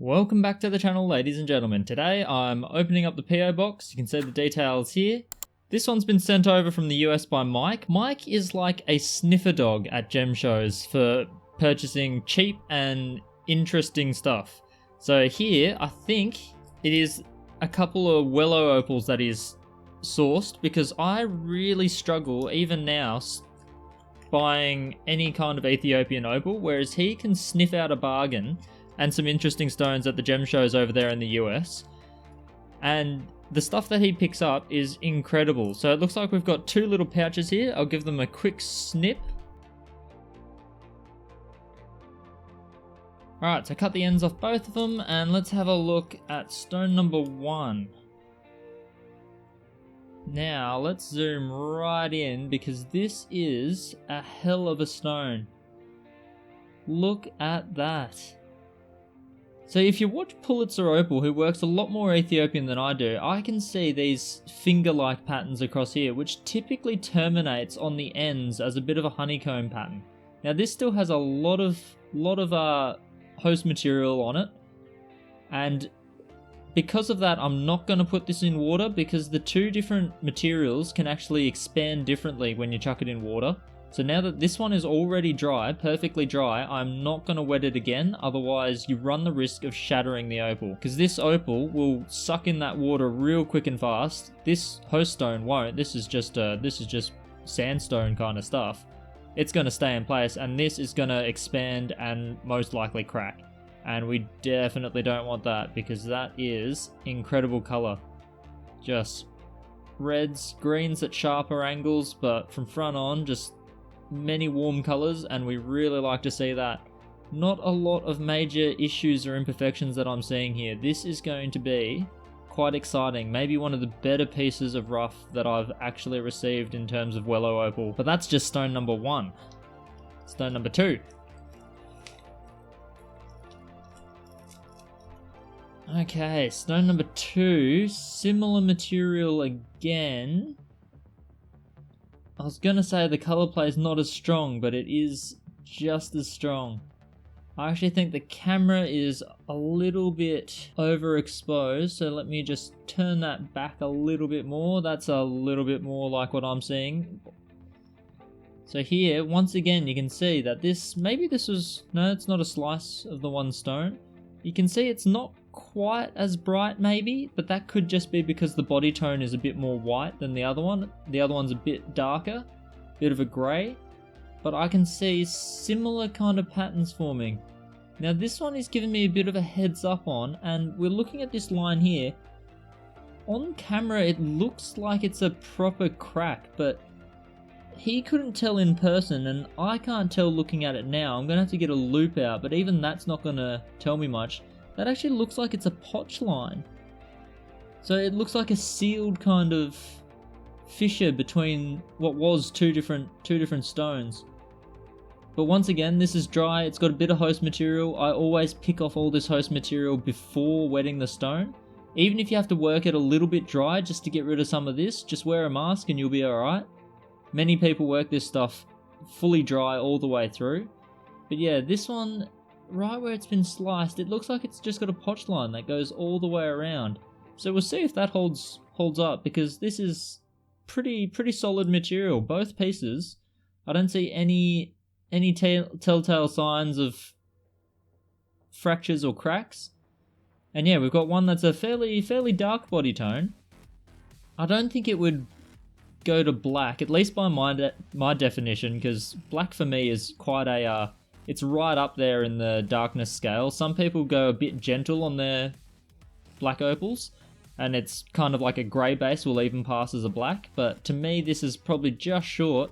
Welcome back to the channel, ladies and gentlemen. Today I'm opening up the PO box. You can see the details here. This one's been sent over from the US by Mike. Mike is like a sniffer dog at gem shows for purchasing cheap and interesting stuff. So here, I think it is a couple of Welo Opals that is sourced, because I really struggle, even now, buying any kind of Ethiopian Opal, whereas he can sniff out a bargain and some interesting stones at the gem shows over there in the US. And the stuff that he picks up is incredible. So it looks like we've got two little pouches here. I'll give them a quick snip. Alright, so cut the ends off both of them and let's have a look at stone number 1. Now let's zoom right in, because this is a hell of a stone. Look at that. So if you watch Pulitzer Opal, who works a lot more Ethiopian than I do, I can see these finger-like patterns across here, which typically terminates on the ends as a bit of a honeycomb pattern. Now this still has a lot of host material on it, and because of that I'm not going to put this in water, because the two different materials can actually expand differently when you chuck it in water. So now that this one is already dry, perfectly dry, I'm not going to wet it again, otherwise you run the risk of shattering the opal. Because this opal will suck in that water real quick and fast. This host stone won't. This is just sandstone kind of stuff. It's going to stay in place, and this is going to expand and most likely crack. And we definitely don't want that, because that is incredible color. Just reds, greens at sharper angles, but from front on, just many warm colors, and we really like to see that. Not a lot of major issues or imperfections that I'm seeing here. This is going to be quite exciting. Maybe one of the better pieces of rough that I've actually received in terms of Welo Opal. But that's just stone number 1. Stone number 2. Okay, stone number 2, similar material again. I was gonna say the color play is not as strong, but it is just as strong. I actually think the camera is a little bit overexposed, so let me just turn that back a little bit more. That's a little bit more like what I'm seeing. So here, once again, you can see that no, it's not a slice of the one stone. You can see it's not quite as bright maybe, but that could just be because the body tone is a bit more white than the other one. The other one's a bit darker, bit of a grey, but I can see similar kind of patterns forming. Now this one is giving me a bit of a heads up on, and we're looking at this line here. On camera it looks like it's a proper crack, but he couldn't tell in person, and I can't tell looking at it now. I'm gonna have to get a loop out, but even that's not gonna tell me much. That actually looks like it's a potch line. So it looks like a sealed kind of fissure between what was two different stones. But once again, this is dry, it's got a bit of host material. I always pick off all this host material before wetting the stone. Even if you have to work it a little bit dry just to get rid of some of this, just wear a mask and you'll be alright. Many people work this stuff fully dry all the way through. But yeah, this one, right where it's been sliced, it looks like it's just got a potch line that goes all the way around. So we'll see if that holds up, because this is pretty solid material, both pieces. I don't see any telltale signs of fractures or cracks. And yeah, we've got one that's a fairly dark body tone. I don't think it would go to black, at least by my definition, because black for me is quite a it's right up there in the darkness scale. Some people go a bit gentle on their black opals, and it's kind of like a grey base will even pass as a black, but to me this is probably just short,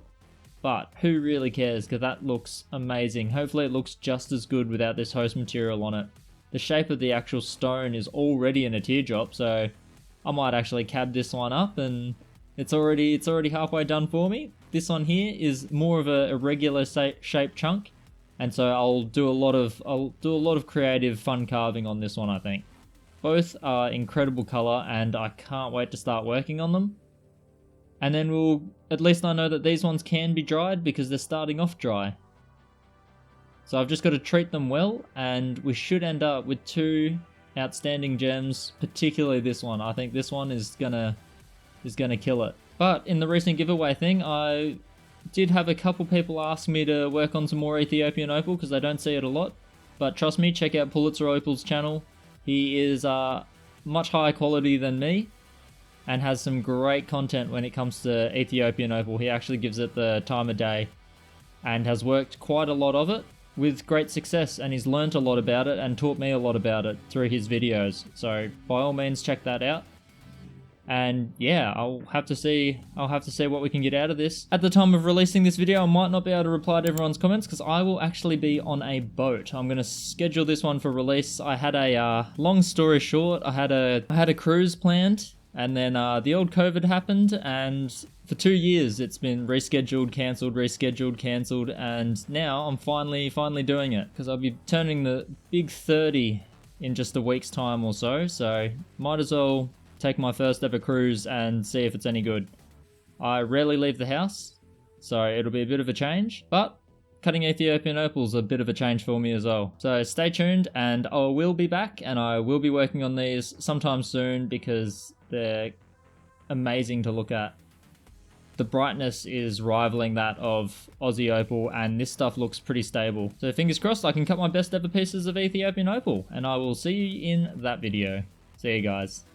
but who really cares, because that looks amazing. Hopefully it looks just as good without this host material on it. The shape of the actual stone is already in a teardrop, so I might actually cab this one up, and it's already halfway done for me. This one here is more of a irregular shaped chunk, and so I'll do a lot of creative fun carving on this one, I think. Both are incredible color, and I can't wait to start working on them. And then at least I know that these ones can be dried, because they're starting off dry. So I've just got to treat them well, and we should end up with 2 outstanding gems, particularly this one. I think this one is gonna kill it. But in the recent giveaway thing, I did have a couple people ask me to work on some more Ethiopian Opal because I don't see it a lot. But trust me, check out Pulitzer Opal's channel. He is much higher quality than me and has some great content when it comes to Ethiopian Opal. He actually gives it the time of day and has worked quite a lot of it with great success, and he's learnt a lot about it and taught me a lot about it through his videos. So by all means, check that out. And yeah, I'll have to see what we can get out of this. At the time of releasing this video, I might not be able to reply to everyone's comments because I will actually be on a boat. I'm going to schedule this one for release. I had a long story short, I had a cruise planned, and then the old COVID happened, and for 2 years it's been rescheduled, cancelled, and now I'm finally doing it because I'll be turning the big 30 in just a week's time or so. So might as well take my first ever cruise and see if it's any good. I rarely leave the house, so it'll be a bit of a change, but cutting Ethiopian Opal's a bit of a change for me as well. So stay tuned, and I will be back, and I will be working on these sometime soon because they're amazing to look at. The brightness is rivaling that of Aussie Opal, and this stuff looks pretty stable. So fingers crossed I can cut my best ever pieces of Ethiopian Opal, and I will see you in that video. See you guys.